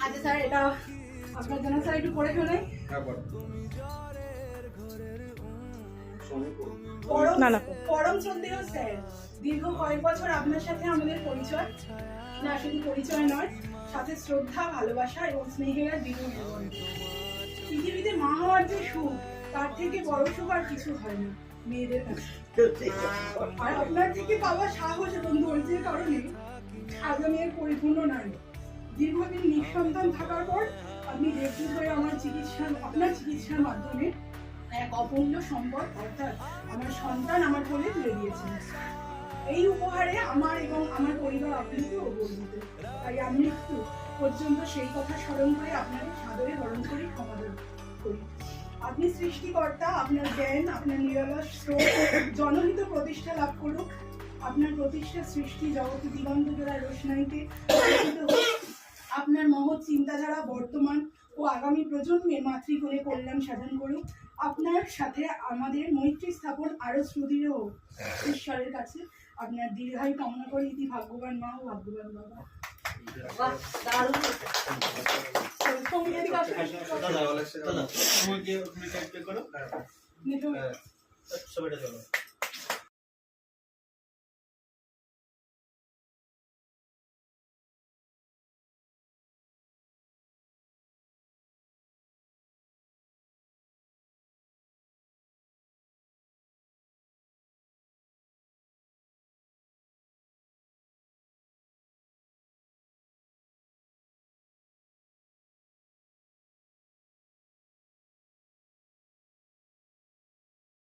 আচ্ছা স্যার, এটা আপনার জন্য স্যার একটু পড়ে ফেলেন। পরম শ্রদ্ধেয় স্যার, দীর্ঘ কয়েক বছর আপনার সাথে আমাদের পরিচয়, না শুধু পরিচয় নয়, সাথে শ্রদ্ধা, ভালোবাসা এবং স্নেহের দৃঢ় মেলবন্ধন। পৃথিবীতে মা হওয়ার যে সুখ, তার থেকে বড় সুখ আর কিছু হয় না মেয়েদের কাছে। আর আপনার থেকে পাওয়া সাহস এবং ধৈর্যের কারণে আজ আমি এর পরিপূর্ণ নারী। দীর্ঘদিন নিঃসন্তান থাকার পর আপনি রেডি হয়ে আপনার চিকিৎসার মাধ্যমে এক অমূল্য সম্পদ, অর্থাৎ আমার সন্তান আমার কোলে তুলে দিয়েছেন। এই উপহারে আমার এবং আমার পরিবার আপনাকে গর্বিত। তাই আমি একটু পর্যন্ত সেই কথা স্মরণ করে আপনাকে সাদরে বরণ করি, ক্ষমাদান করি। আপনি সৃষ্টিকর্তা, আপনার জ্ঞান, আপনার নিরলস স্রোত জনহিত প্রতিষ্ঠা লাভ করুক। আপনার প্রতিষ্ঠা সৃষ্টি জগতে দিগন্ত জোড়া রোশনাইতে আপনার মহৎ চিন্তাধারা বর্তমান ও আগামী প্রজন্মের মাতৃকুলে কল্যাণ সাধন করুক। আপনার সাথে আমাদের মৈত্রী স্থাপন আরো সুদৃঢ় হোক। ঈশ্বরের কাছে আপনার দীর্ঘায়ু কামনা করি। ইতি ভাগ্যবান মা ও ভাগ্যবান বাবা। দারুণ।